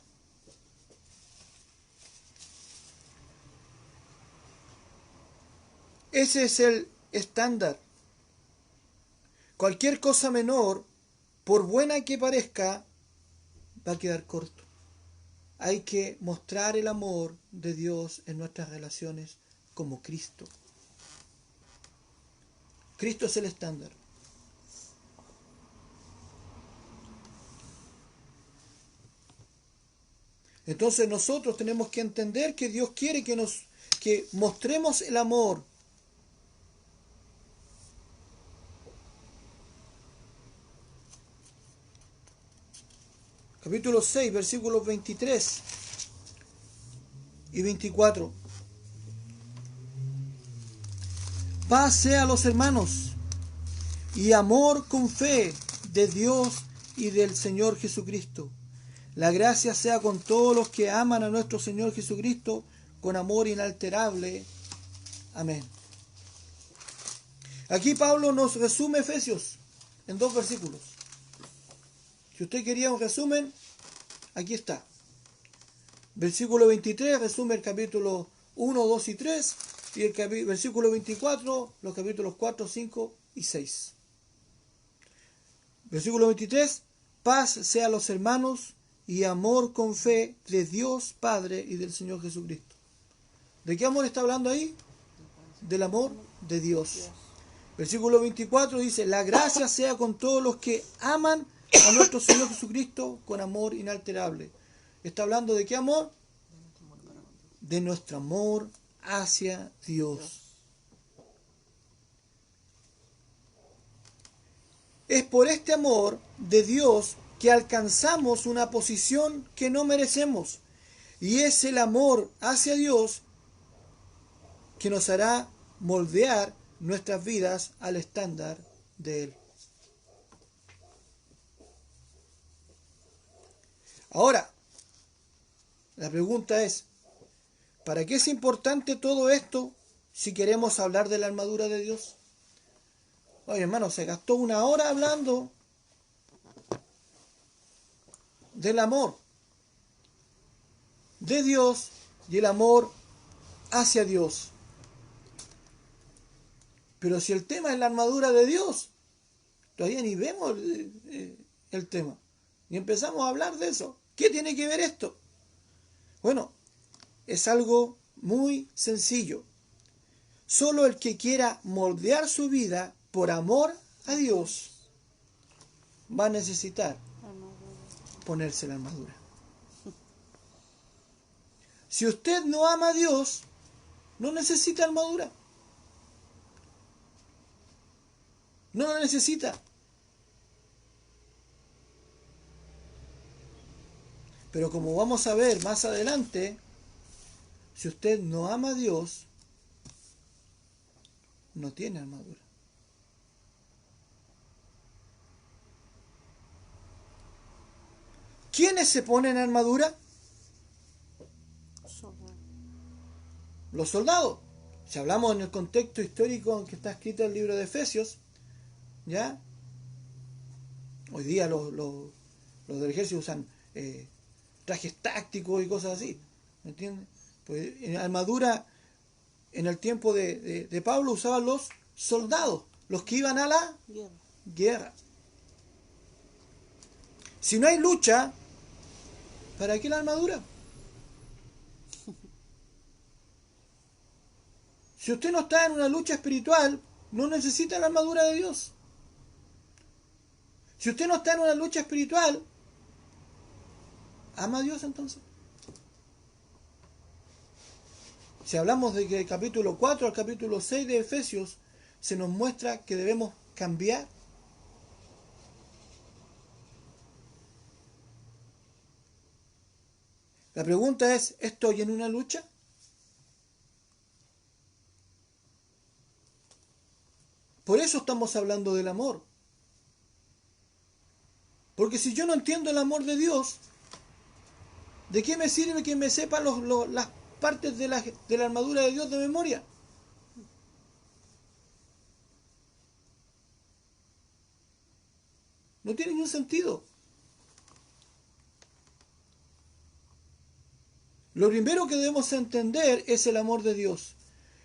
Ese es el estándar. Cualquier cosa menor, por buena que parezca, va a quedar corto. Hay que mostrar el amor de Dios en nuestras relaciones como Cristo. Cristo es el estándar. Entonces nosotros tenemos que entender que Dios quiere que mostremos el amor. Capítulo 6, versículos 23 y 24. Paz sea a los hermanos y amor con fe de Dios y del Señor Jesucristo. La gracia sea con todos los que aman a nuestro Señor Jesucristo con amor inalterable. Amén. Aquí Pablo nos resume Efesios en 2 versículos. Si usted quería un resumen, aquí está. Versículo 23 resume el capítulo 1, 2 y 3. Y el versículo 24, los capítulos 4, 5 y 6. Versículo 23. Paz sea a los hermanos y amor con fe de Dios Padre y del Señor Jesucristo. ¿De qué amor está hablando ahí? Del amor de Dios. Versículo 24 dice, la gracia sea con todos los que aman a nuestro Señor Jesucristo con amor inalterable. ¿Está hablando de qué amor? De nuestro amor hacia Dios. Es por este amor de Dios que alcanzamos una posición que no merecemos. Y es el amor hacia Dios que nos hará moldear nuestras vidas al estándar de Él. Ahora, la pregunta es, ¿para qué es importante todo esto si queremos hablar de la armadura de Dios? Oye, hermano, se gastó 1 hora hablando del amor de Dios y el amor hacia Dios. Pero si el tema es la armadura de Dios, todavía ni vemos el tema. Y empezamos a hablar de eso. ¿Qué tiene que ver esto? Bueno, es algo muy sencillo. Solo el que quiera moldear su vida por amor a Dios va a necesitar ponerse la armadura. Si usted no ama a Dios, no necesita armadura. No la necesita. Pero como vamos a ver más adelante, si usted no ama a Dios, no tiene armadura. ¿Quiénes se ponen armadura? Los soldados. Si hablamos en el contexto histórico en que está escrito el libro de Efesios, ¿ya? Hoy día los del ejército usan trajes tácticos y cosas así, ¿me entiendes? Pues en armadura, en el tiempo de Pablo usaban los soldados, los que iban a la guerra. Si no hay lucha, ¿para qué la armadura? Si usted no está en una lucha espiritual, no necesita la armadura de Dios. Si usted no está en una lucha espiritual, ¿ama a Dios entonces? Si hablamos de que el capítulo 4 al capítulo 6 de Efesios se nos muestra que debemos cambiar. La pregunta es, ¿estoy en una lucha? Por eso estamos hablando del amor. Porque si yo no entiendo el amor de Dios, ¿de qué me sirve que me sepa las partes de la armadura de Dios de memoria? No tiene ningún sentido. Lo primero que debemos entender es el amor de Dios.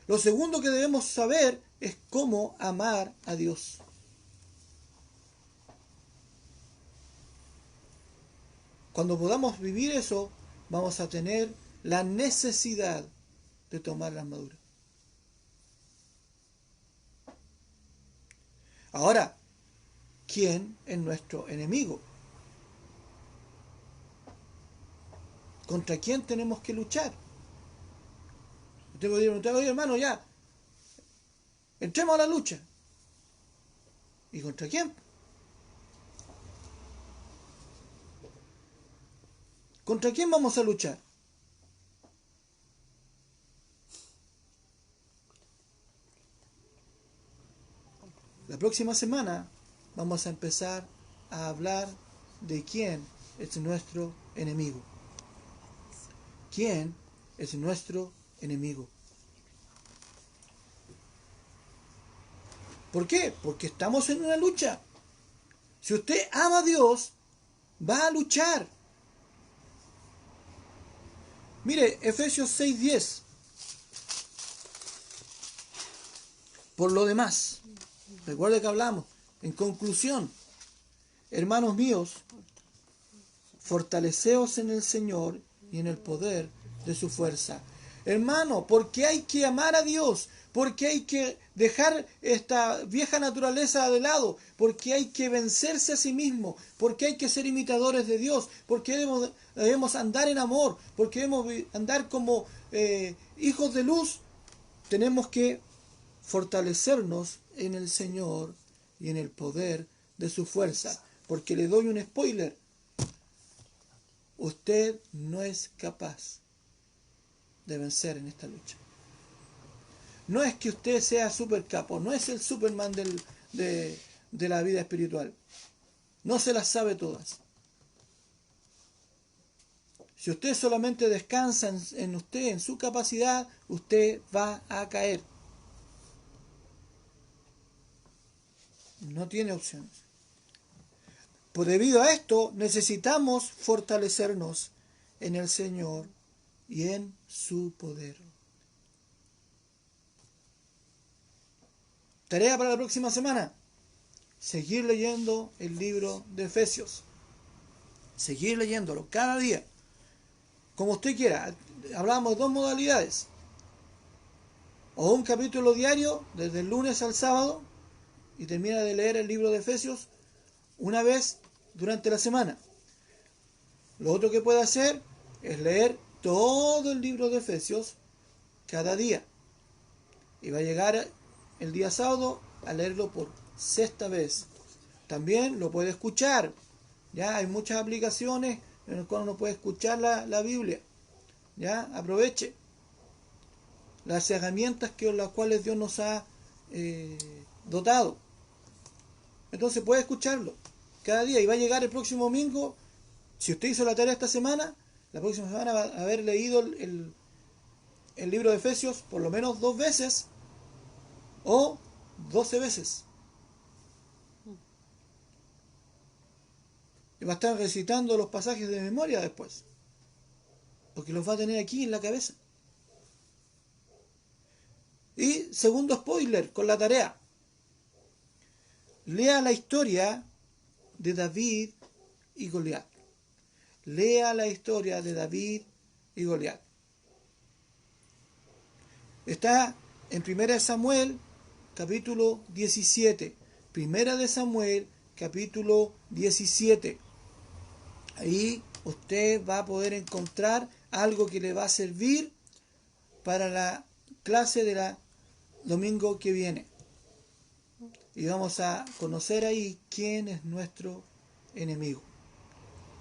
Lo segundo que debemos saber es cómo amar a Dios. Cuando podamos vivir eso, vamos a tener la necesidad de tomar la armadura. Ahora, ¿quién es nuestro enemigo? ¿Contra quién tenemos que luchar? Usted podría preguntar, oye hermano, ya, entremos a la lucha. ¿Y contra quién? ¿Contra quién vamos a luchar? La próxima semana vamos a empezar a hablar de quién es nuestro enemigo. ¿Quién es nuestro enemigo? ¿Por qué? Porque estamos en una lucha. Si usted ama a Dios, va a luchar. Mire, Efesios 6:10. Por lo demás, recuerde que hablamos. En conclusión, hermanos míos, fortaleceos en el Señor y en el poder de su fuerza. Hermano, ¿por qué hay que amar a Dios? ¿Por qué hay que dejar esta vieja naturaleza de lado? ¿Por qué hay que vencerse a sí mismo? ¿Por qué hay que ser imitadores de Dios? ¿Por qué debemos andar en amor? ¿Por qué debemos andar como hijos de luz? Tenemos que fortalecernos en el Señor y en el poder de su fuerza. Porque le doy un spoiler. Usted no es capaz de vencer en esta lucha. No es que usted sea super capo, no es el Superman de la vida espiritual. No se las sabe todas. Si usted solamente descansa en usted, en su capacidad, usted va a caer. No tiene opciones. Pues debido a esto necesitamos fortalecernos en el Señor y en su poder. Tarea para la próxima semana: seguir leyendo el libro de Efesios. Seguir leyéndolo cada día, como usted quiera. Hablamos de dos modalidades: o un capítulo diario desde el lunes al sábado y termina de leer el libro de Efesios una vez durante la semana. Lo otro que puede hacer es leer todo el libro de Efesios cada día, y va a llegar el día sábado a leerlo por sexta vez. También lo puede escuchar. Ya hay muchas aplicaciones en las cuales uno puede escuchar la Biblia. Ya aproveche las herramientas con las cuales Dios nos ha dotado. Entonces puede escucharlo cada día, y va a llegar el próximo domingo. Si usted hizo la tarea esta semana, la próxima semana va a haber leído el libro de Efesios por lo menos 2 veces o 12 veces. Y va a estar recitando los pasajes de memoria después, porque los va a tener aquí en la cabeza. Y segundo spoiler con la tarea: lea la historia de David y Goliat. Lea la historia de David y Goliat. Está en 1 Samuel capítulo 17. 1 Samuel capítulo 17. Ahí usted va a poder encontrar algo que le va a servir para la clase de la domingo que viene. Y vamos a conocer ahí quién es nuestro enemigo.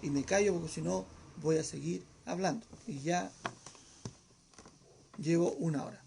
Y me callo porque si no voy a seguir hablando. Y ya llevo 1 hora.